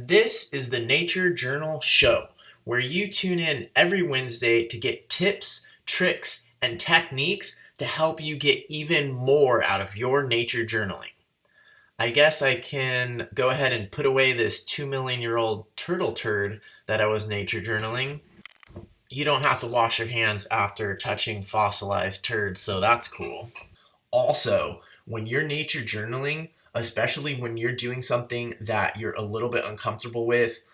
and this is the Nature Journal Show, where you tune in every Wednesday to get tips, tricks, and techniques to help you get even more out of your nature journaling. I guess I can go ahead and put away this 2 million-year-old turtle turd that I was nature journaling. You don't have to wash your hands after touching fossilized turds, so that's cool. Also, when you're nature journaling, especially when you're doing something that you're a little bit uncomfortable with,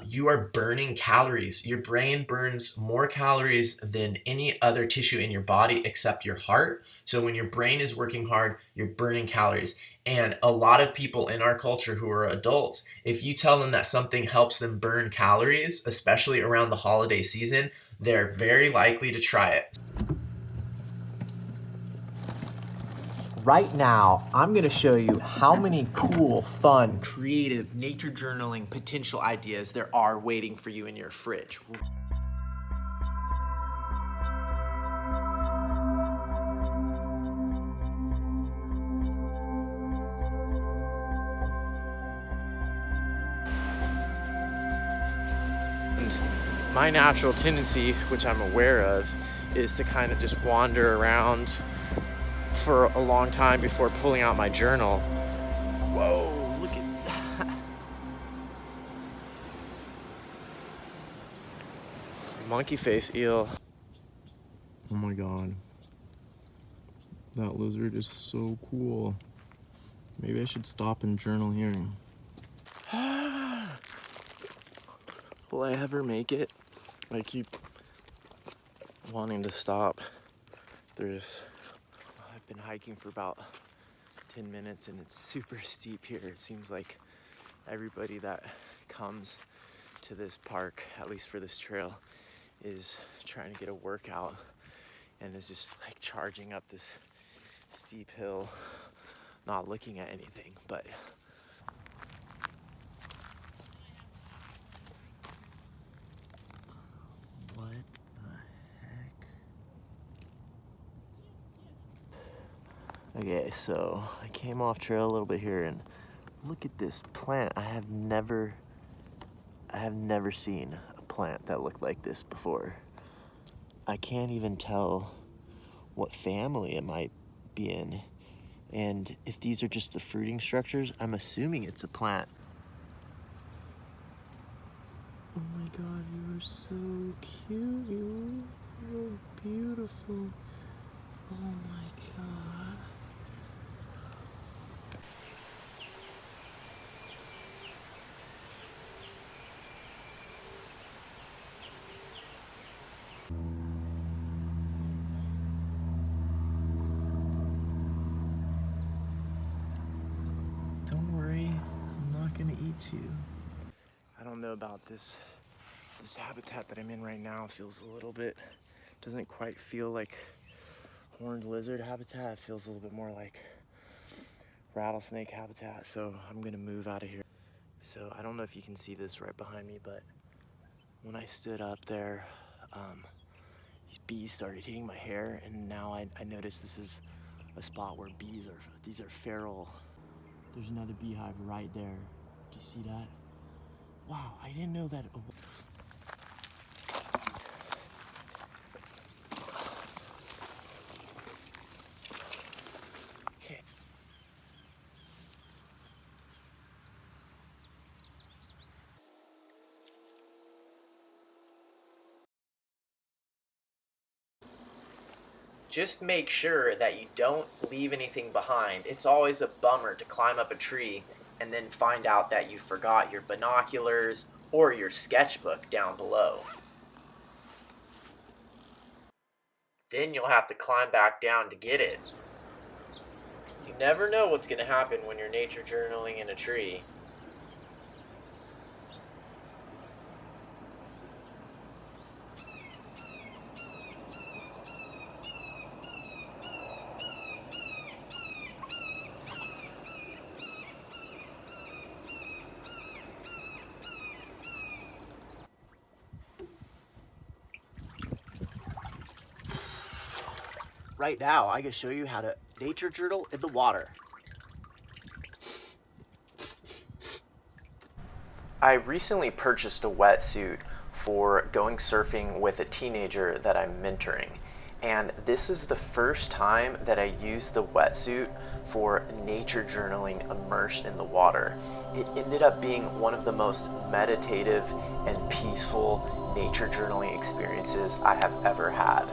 you are burning calories. Your brain burns more calories than any other tissue in your body except your heart. So when your brain is working hard, you're burning calories. And a lot of people in our culture who are adults, if you tell them that something helps them burn calories, especially around the holiday season, they're very likely to try it. Right now, I'm going to show you how many cool, fun, creative nature journaling potential ideas there are waiting for you in your fridge. And my natural tendency, which I'm aware of, is to kind of just wander around for a long time before pulling out my journal. Whoa, look at that. Monkey face eel. Oh my god. That lizard is so cool. Maybe I should stop and journal here. Will I ever make it? I keep wanting to stop. I've been hiking for about 10 minutes and it's super steep here. It seems like everybody that comes to this park, at least for this trail, is trying to get a workout and is just like charging up this steep hill, not looking at anything, but what the heck? Okay, so I came off trail a little bit here and look at this plant. I have never seen a plant that looked like this before. I can't even tell what family it might be in. And if these are just the fruiting structures, I'm assuming it's a plant. Oh my god, you are so cute. You are beautiful. Oh my god. Don't worry, I'm not gonna eat you. I don't know about this habitat that I'm in right now. Feels a little bit, doesn't quite feel like horned lizard habitat. It feels a little bit more like rattlesnake habitat. So I'm gonna move out of here. So I don't know if you can see this right behind me, but when I stood up there, these bees started hitting my hair, and now I noticed this is a spot where these are feral. There's another beehive right there. Do you see that? Wow, I didn't know that. Okay. Just make sure that you don't leave anything behind. It's always a bummer to climb up a tree and then find out that you forgot your binoculars or your sketchbook down below. Then you'll have to climb back down to get it. You never know what's going to happen when you're nature journaling in a tree. Right now, I can show you how to nature journal in the water. I recently purchased a wetsuit for going surfing with a teenager that I'm mentoring. And this is the first time that I used the wetsuit for nature journaling immersed in the water. It ended up being one of the most meditative and peaceful nature journaling experiences I have ever had.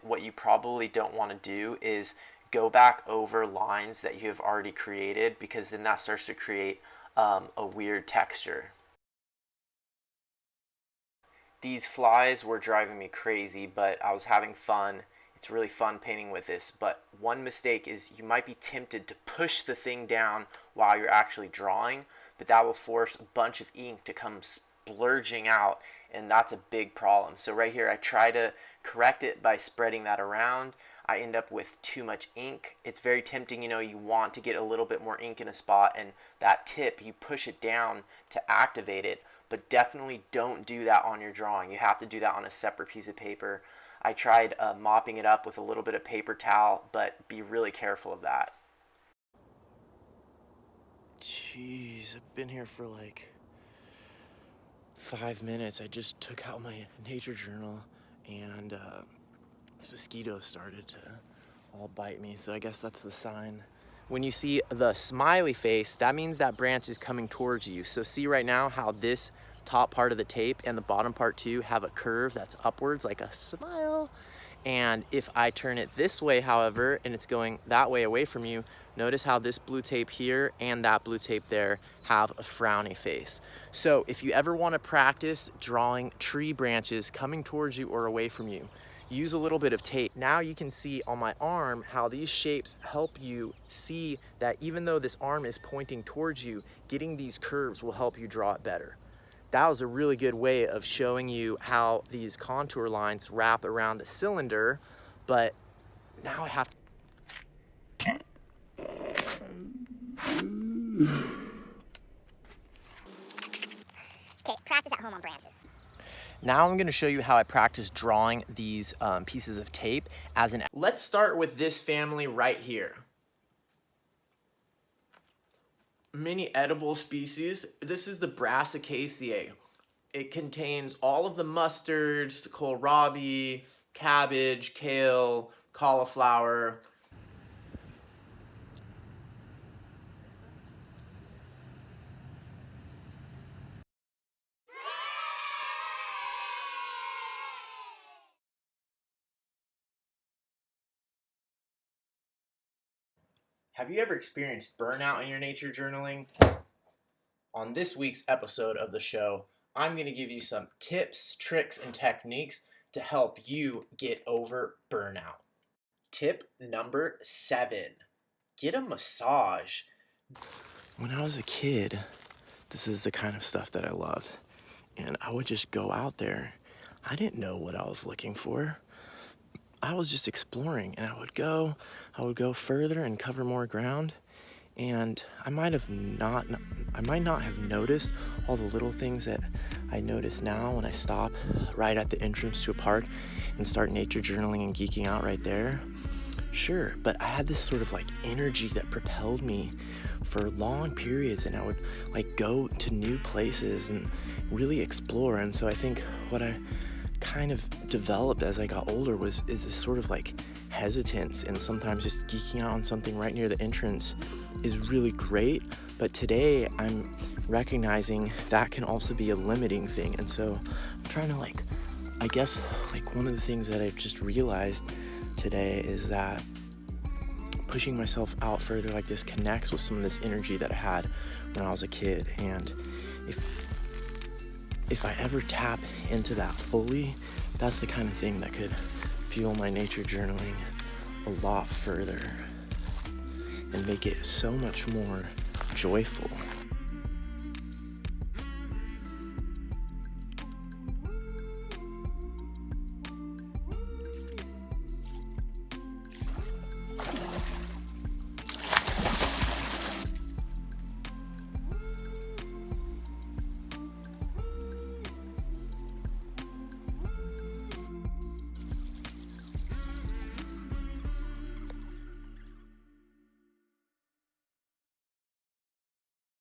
What you probably don't want to do is go back over lines that you have already created, because then that starts to create a weird texture. These flies were driving me crazy, but I was having fun. It's really fun painting with this, but one mistake is you might be tempted to push the thing down while you're actually drawing, but that will force a bunch of ink to come splurging out, and that's a big problem. So right here I try to correct it by spreading that around. I end up with too much ink. It's very tempting, you want to get a little bit more ink in a spot, and that tip, you push it down to activate it, but definitely don't do that on your drawing. You have to do that on a separate piece of paper. I tried mopping it up with a little bit of paper towel, but be really careful of that. Jeez, I've been here for like 5 minutes. I just took out my nature journal and this mosquito started to all bite me, so I guess that's the sign. When you see the smiley face, that means that branch is coming towards you. So see right now how this top part of the tape and the bottom part too have a curve that's upwards, like a smile. And if I turn it this way, however, and it's going that way away from you, notice how this blue tape here and that blue tape there have a frowny face. So if you ever want to practice drawing tree branches coming towards you or away from you, use a little bit of tape. Now you can see on my arm how these shapes help you see that even though this arm is pointing towards you, getting these curves will help you draw it better. That was a really good way of showing you how these contour lines wrap around a cylinder, but now I have to... Okay, practice at home on branches. Now I'm going to show you how I practice drawing these pieces of tape as an... Let's start with this family right here. Many edible species. This is the Brassicaceae. It contains all of the mustards, kohlrabi, cabbage, kale, cauliflower. Have you ever experienced burnout in your nature journaling? On this week's episode of the show, I'm going to give you some tips, tricks, and techniques to help you get over burnout. Tip number 7, get a massage. When I was a kid, this is the kind of stuff that I loved. And I would just go out there. I didn't know what I was looking for. I was just exploring, and I would go further and cover more ground. And I might not have noticed all the little things that I notice now when I stop right at the entrance to a park and start nature journaling and geeking out right there. Sure, but I had this sort of like energy that propelled me for long periods, and I would like go to new places and really explore. And so I think what I kind of developed as I got older is this sort of like hesitance, and sometimes just geeking out on something right near the entrance is really great. But today I'm recognizing that can also be a limiting thing, and so I'm trying to I guess one of the things that I've just realized today is that pushing myself out further like this connects with some of this energy that I had when I was a kid. And if I ever tap into that fully, that's the kind of thing that could fuel my nature journaling a lot further and make it so much more joyful.